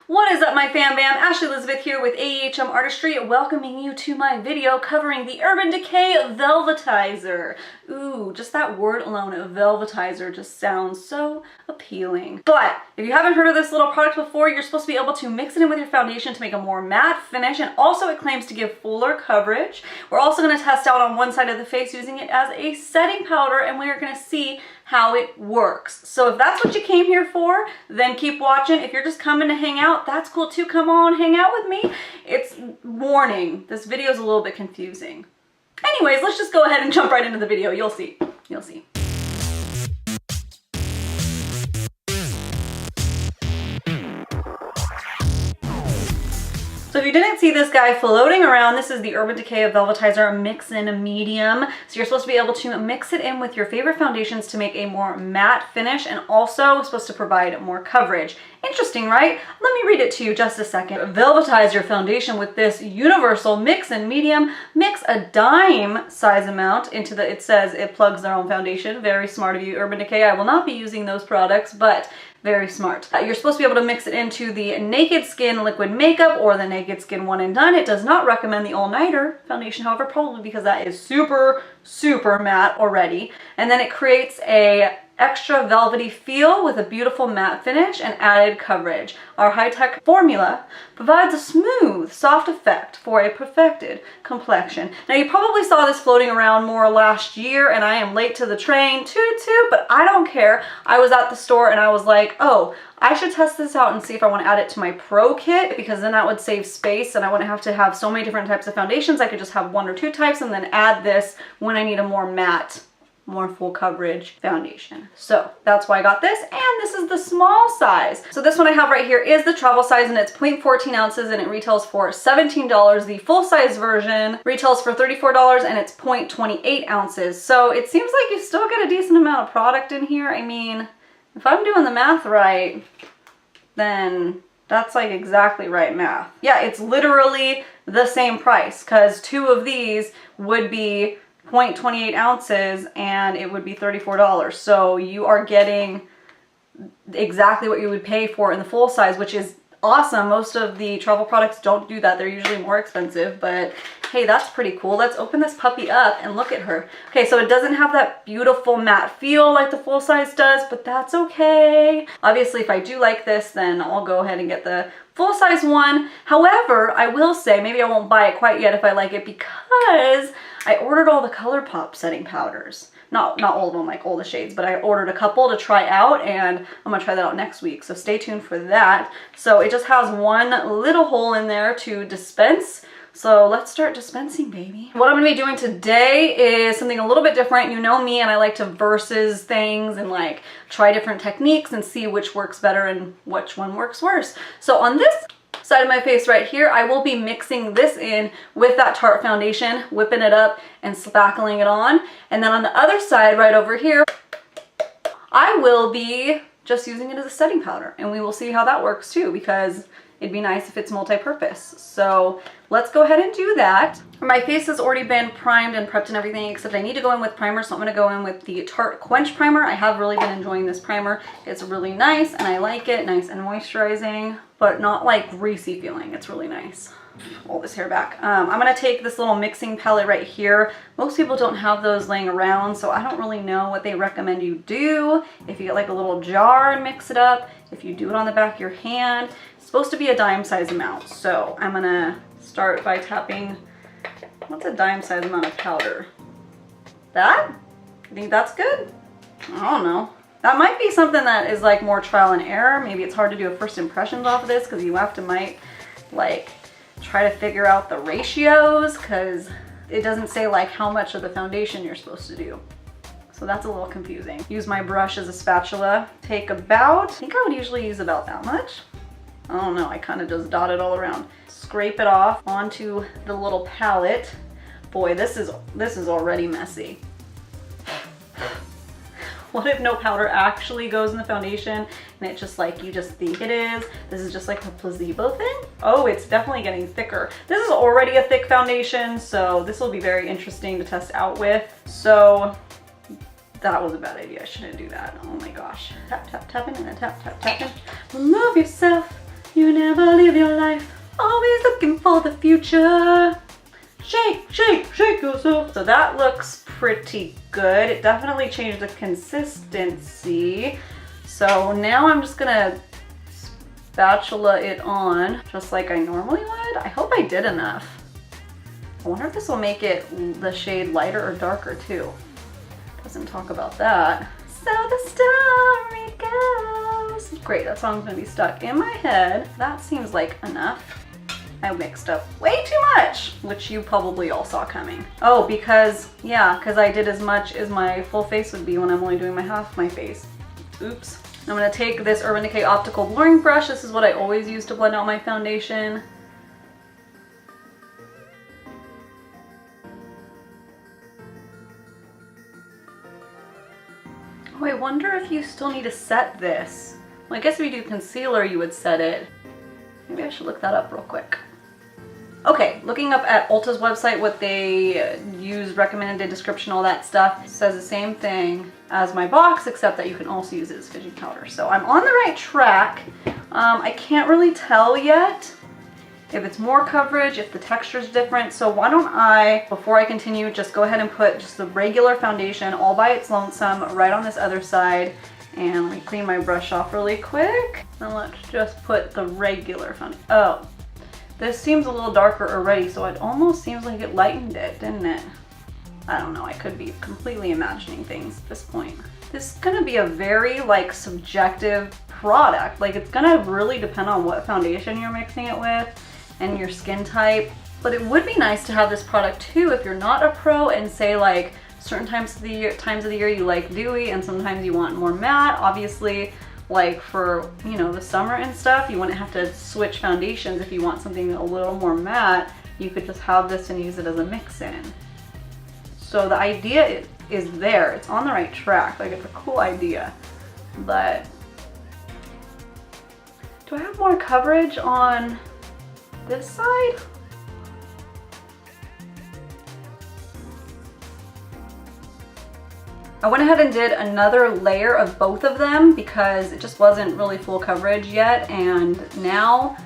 What is up, my fam bam? Ashley Elizabeth here with AEHM Artistry, welcoming you to my video covering the Urban Decay Velvetizer. Ooh, just that word alone, Velvetizer, just sounds so appealing. But if you haven't heard of this little product before, you're supposed to be able to mix it in with your foundation to make a more matte finish, and also it claims to give fuller coverage. We're also going to test out on one side of the face using it as a setting powder, and we're going to see how it works. So if that's what you came here for, then keep watching. If you're just coming to hang out, that's cool too. Come on, hang out with me. It's warning, this video is a little bit confusing. Anyways, let's just go ahead and jump right into the video. You'll see. You'll see. So if you didn't see this guy floating around, this is the Urban Decay Velvetizer Mix in Medium. So you're supposed to be able to mix it in with your favorite foundations to make a more matte finish, and also supposed to provide more coverage. Interesting, right? Let me read it to you just a second. Velvetize your foundation with this universal mix in medium. Mix a dime size amount into the, it says it plugs their own foundation. Very smart of you, Urban Decay. I will not be using those products, but very smart. You're supposed to be able to mix it into the Naked Skin Liquid Makeup or the Naked Skin One and Done. It does not recommend the All Nighter foundation, however, probably because that is super, super matte already. And then it creates a extra velvety feel with a beautiful matte finish and added coverage. Our high-tech formula provides a smooth, soft effect for a perfected complexion. Now, you probably saw this floating around more last year, and I am late to the train, toot, but I don't care. I was at the store and I was like, oh, I should test this out and see if I want to add it to my pro kit, because then that would save space and I wouldn't have to have so many different types of foundations. I could just have one or two types and then add this when I need a more matte, more full coverage foundation. So that's why I got this, and this is the small size. So this one I have right here is the travel size, and it's 0.14 ounces, and it retails for $17. The full size version retails for $34, and it's 0.28 ounces. So it seems like you still get a decent amount of product in here. I mean, if I'm doing the math right, then that's like exactly right math. Yeah, it's literally the same price, because two of these would be 0.28 ounces and it would be $34. So you are getting exactly what you would pay for in the full size, which is awesome. Most of the travel products don't do that. They're usually more expensive, but hey, that's pretty cool. Let's open this puppy up and look at her. Okay, so it doesn't have that beautiful matte feel like the full size does, but that's okay. Obviously, if I do like this, then I'll go ahead and get the full size one. However, I will say maybe I won't buy it quite yet if I like it, because I ordered all the ColourPop setting powders. Not all of them, like all the shades, but I ordered a couple to try out, and I'm gonna try that out next week. So stay tuned for that. So it just has one little hole in there to dispense. So let's start dispensing, baby. What I'm gonna be doing today is something a little bit different. You know me, and I like to versus things and like try different techniques and see which works better and which one works worse. So on this side of my face right here, I will be mixing this in with that Tarte foundation, whipping it up and spackling it on. And then on the other side right over here, I will be just using it as a setting powder, and we will see how that works too, because it'd be nice if it's multi-purpose. So let's go ahead and do that. My face has already been primed and prepped and everything, except I need to go in with primer, so I'm gonna go in with the Tarte Quench Primer. I have really been enjoying this primer. It's really nice and I like it, nice and moisturizing, but not like greasy feeling. It's really nice. Pull this hair back. I'm gonna take this little mixing palette right here. Most people don't have those laying around, so I don't really know what they recommend you do. If you get like a little jar and mix it up, if you do it on the back of your hand, it's supposed to be a dime size amount. So I'm gonna start by tapping, what's a dime size amount of powder? That? You think that's good? I don't know. That might be something that is like more trial and error. Maybe it's hard to do a first impressions off of this, because you have to like try to figure out the ratios, because it doesn't say like how much of the foundation you're supposed to do. So that's a little confusing. Use my brush as a spatula. Take about, I think I would usually use about that much. I don't know, I kind of just dot it all around. Scrape it off onto the little palette. Boy, this is already messy. What if no powder actually goes in the foundation and it's just like you just think it is? This is just like a placebo thing? Oh, it's definitely getting thicker. This is already a thick foundation, so this will be very interesting to test out with. So that was a bad idea. I shouldn't do that. Oh my gosh. Tap, tap, tapping, and then tap, tap, tapping. Love yourself. You never live your life, always looking for the future. Shake, shake, shake yourself. So that looks pretty good. It definitely changed the consistency. So now I'm just gonna spatula it on just like I normally would. I hope I did enough. I wonder if this will make it the shade lighter or darker too. Doesn't talk about that. So the story goes. Great, that song's gonna be stuck in my head. That seems like enough. I mixed up way too much, which you probably all saw coming. Oh, because I did as much as my full face would be when I'm only doing my half of my face. Oops. I'm gonna take this Urban Decay optical blurring brush. This is what I always use to blend out my foundation. Oh, I wonder if you still need to set this. Well, I guess if you do concealer, you would set it. Maybe I should look that up real quick. Okay, looking up at Ulta's website, what they use, recommended description, all that stuff, says the same thing as my box, except that you can also use it as fidget powder. So I'm on the right track. I can't really tell yet if it's more coverage, if the texture is different. So why don't I, before I continue, just go ahead and put just the regular foundation all by its lonesome right on this other side. And let me clean my brush off really quick. And let's just put the regular foundation. Oh. This seems a little darker already, so it almost seems like it lightened it, didn't it? I don't know, I could be completely imagining things at this point. This is gonna be a very like subjective product. Like it's gonna really depend on what foundation you're mixing it with and your skin type. But it would be nice to have this product too if you're not a pro and say like certain times of the year you like dewy and sometimes you want more matte. Obviously, like for, you know, the summer and stuff, you wouldn't have to switch foundations. If you want something a little more matte, you could just have this and use it as a mix-in. So the idea is there. It's on the right track. Like it's a cool idea. But do I have more coverage on this side? I went ahead and did another layer of both of them because it just wasn't really full coverage yet, and now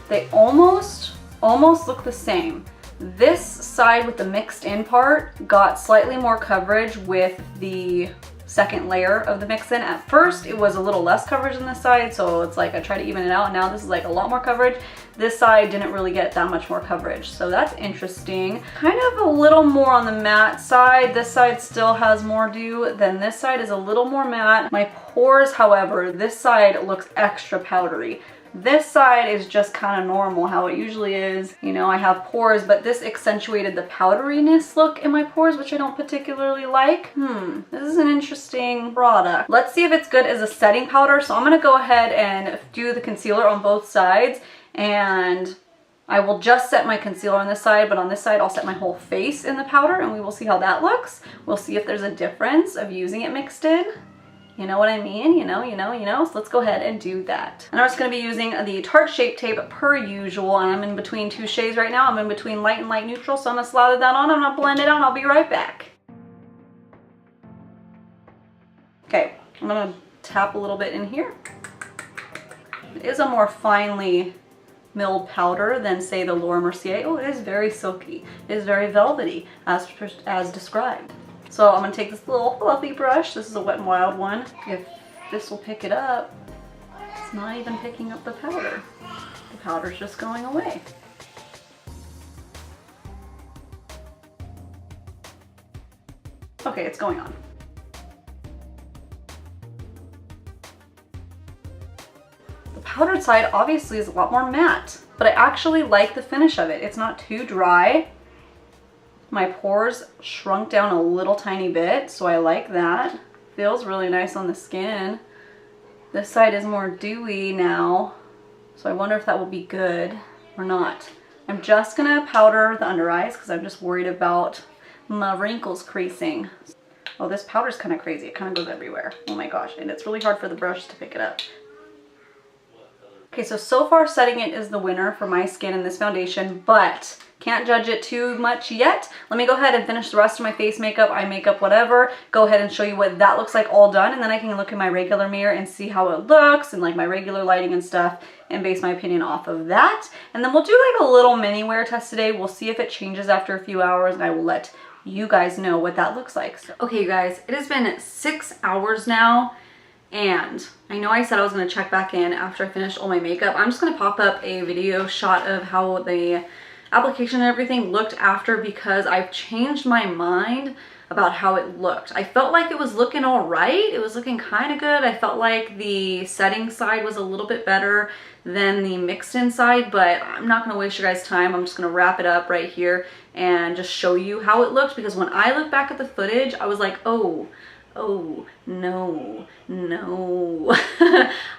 they almost look the same. This side with the mixed in part got slightly more coverage with the second layer of the mix-in. At first it was a little less coverage than this side, so it's like I try to even it out, and now this is like a lot more coverage. This side didn't really get that much more coverage, so that's interesting. Kind of a little more on the matte side. This side still has more dew than this side is a little more matte. My pores, however, this side looks extra powdery. This side is just kind of normal, how it usually is. You know, I have pores, but this accentuated the powderiness look in my pores, which I don't particularly like. This is an interesting product. Let's see if it's good as a setting powder. So I'm gonna go ahead and do the concealer on both sides, and I will just set my concealer on this side, but on this side I'll set my whole face in the powder, and we will see how that looks. We'll see if there's a difference of using it mixed in. You know what I mean? You know. So let's go ahead and do that. And I'm just going to be using the Tarte Shape Tape per usual. I'm in between two shades right now. I'm in between light and light neutral, so I'm going to slather that on. I'm going to blend it out. I'll be right back. Okay, I'm going to tap a little bit in here. It is a more finely milled powder than, say, the Laura Mercier. Oh, it is very silky. It is very velvety, as described. So I'm going to take this little fluffy brush. This is a Wet n Wild one. If this will pick it up, it's not even picking up the powder. The powder's just going away. Okay, it's going on. The powdered side obviously is a lot more matte, but I actually like the finish of it. It's not too dry. My pores shrunk down a little tiny bit, so I like that. Feels really nice on the skin. This side is more dewy now, so I wonder if that will be good or not. I'm just gonna powder the under eyes because I'm just worried about my wrinkles creasing. Oh, this powder's kind of crazy. It kind of goes everywhere. Oh my gosh, and it's really hard for the brush to pick it up. Okay, so far setting it is the winner for my skin in this foundation, but can't judge it too much yet. Let me go ahead and finish the rest of my face makeup, eye makeup, whatever. Go ahead and show you what that looks like all done, and then I can look in my regular mirror and see how it looks and like my regular lighting and stuff, and base my opinion off of that. And then we'll do like a little mini wear test today. We'll see if it changes after a few hours, and I will let you guys know what that looks like. So, okay, you guys, it has been 6 hours now, and I know I said I was going to check back in after I finished all my makeup. I'm just going to pop up a video shot of how the application and everything looked after, because I've changed my mind about how it looked. I felt like it was looking all right. It was looking kind of good. I felt like the setting side was a little bit better than the mixed in side, but I'm not going to waste your guys' time. I'm just going to wrap it up right here and just show you how it looked, because when I look back at the footage, I was like, oh no.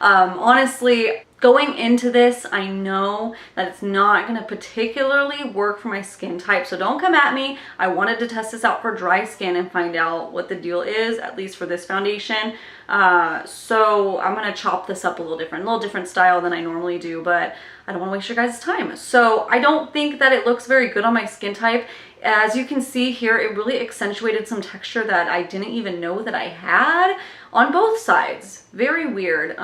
Honestly, going into this, I know that it's not going to particularly work for my skin type, so don't come at me. I wanted to test this out for dry skin and find out what the deal is, at least for this foundation. So I'm going to chop this up a little different style than I normally do, but I don't want to waste your guys' time. So I don't think that it looks very good on my skin type. As you can see here, it really accentuated some texture that I didn't even know that I had on both sides. Very weird.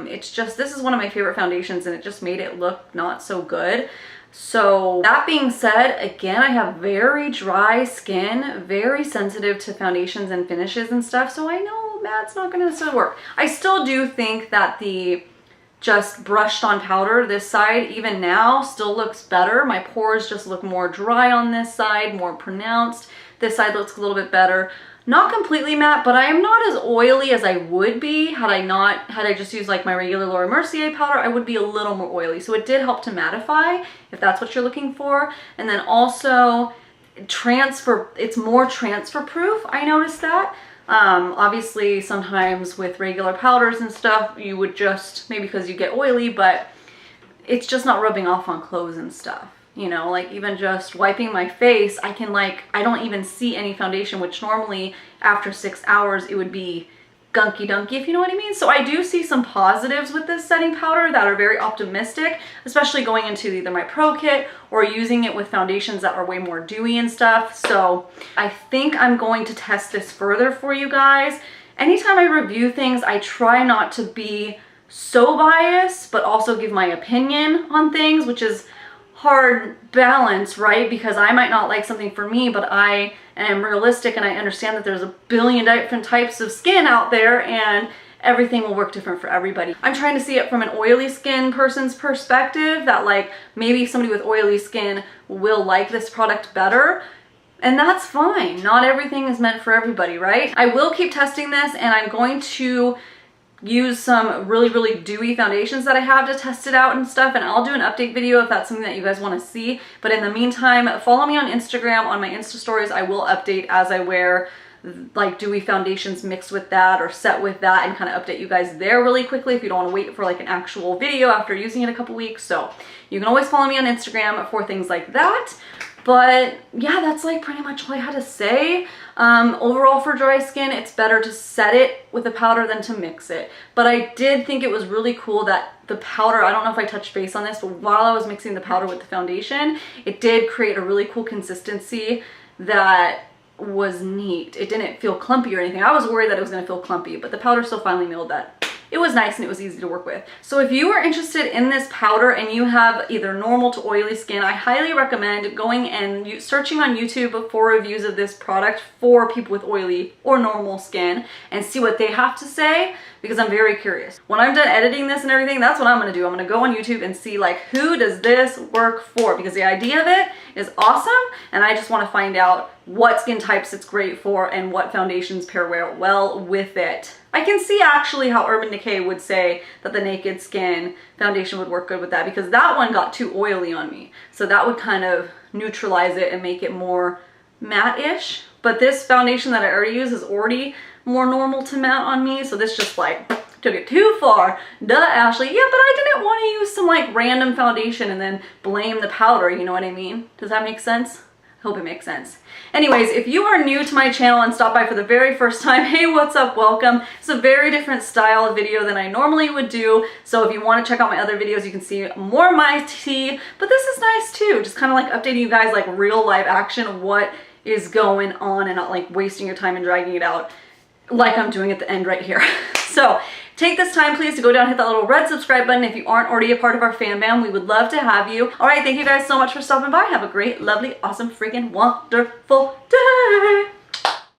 It's just, this is one of my favorite foundations, and it just made it look not so good. So that being said, again, I have very dry skin, very sensitive to foundations and finishes and stuff, so I know that's not gonna necessarily work. I still do think that the just brushed on powder, this side, even now, still looks better. My pores just look more dry on this side, more pronounced. This side looks a little bit better. Not completely matte, but I am not as oily as I would be had I just used like my regular Laura Mercier powder. I would be a little more oily. So it did help to mattify, if that's what you're looking for. And then also it's more transfer proof. I noticed that. Obviously sometimes with regular powders and stuff, you would just, maybe because you get oily, but it's just not rubbing off on clothes and stuff. You know, like even just wiping my face, I don't even see any foundation, which normally after 6 hours, it would be gunky dunky, if you know what I mean. So I do see some positives with this setting powder that are very optimistic, especially going into either my Pro Kit or using it with foundations that are way more dewy and stuff. So I think I'm going to test this further for you guys. Anytime I review things, I try not to be so biased, but also give my opinion on things, which is hard balance, right? Because I might not like something for me, but I am realistic and I understand that there's a billion different types of skin out there and everything will work different for everybody. I'm trying to see it from an oily skin person's perspective, that like maybe somebody with oily skin will like this product better. And that's fine. Not everything is meant for everybody, right? I will keep testing this, and I'm going to use some really dewy foundations that I have to test it out and stuff, and I'll do an update video if that's something that you guys want to see. But in the meantime, follow me on Instagram. On my Insta stories, I will update as I wear like dewy foundations mixed with that or set with that, and kind of update you guys there really quickly if you don't want to wait for like an actual video after using it a couple weeks. So you can always follow me on Instagram for things like that. But yeah, that's like pretty much all I had to say. Overall for dry skin, it's better to set it with a powder than to mix it. But I did think it was really cool that the powder, I don't know if I touched base on this, but while I was mixing the powder with the foundation, it did create a really cool consistency that was neat. It didn't feel clumpy or anything. I was worried that it was going to feel clumpy, but the powder still finally nailed that. It was nice and it was easy to work with. So if you are interested in this powder and you have either normal to oily skin, I highly recommend going and searching on YouTube for reviews of this product for people with oily or normal skin and see what they have to say, because I'm very curious. When I'm done editing this and everything, that's what I'm gonna do. I'm gonna go on YouTube and see like, who does this work for? Because the idea of it is awesome, and I just wanna find out what skin types it's great for and what foundations pair well with it. I can see actually how Urban Decay would say that the Naked Skin foundation would work good with that, because that one got too oily on me. So that would kind of neutralize it and make it more matte-ish. But this foundation that I already use is already more normal to matte on me. So this just like took it too far. Duh, Ashley. Yeah, but I didn't want to use some like random foundation and then blame the powder. You know what I mean? Does that make sense? I hope it makes sense. Anyways, if you are new to my channel and stop by for the very first time, hey, what's up? Welcome. It's a very different style of video than I normally would do. So if you want to check out my other videos, you can see more of my tea. But this is nice too. Just kind of like updating you guys like real live action, what is going on, and not like wasting your time and dragging it out like I'm doing at the end right here. So Take this time, please, to go down and hit that little red subscribe button if you aren't already a part of our fan band. We would love to have you. All right, thank you guys so much for stopping by. Have a great, lovely, awesome, freaking wonderful day.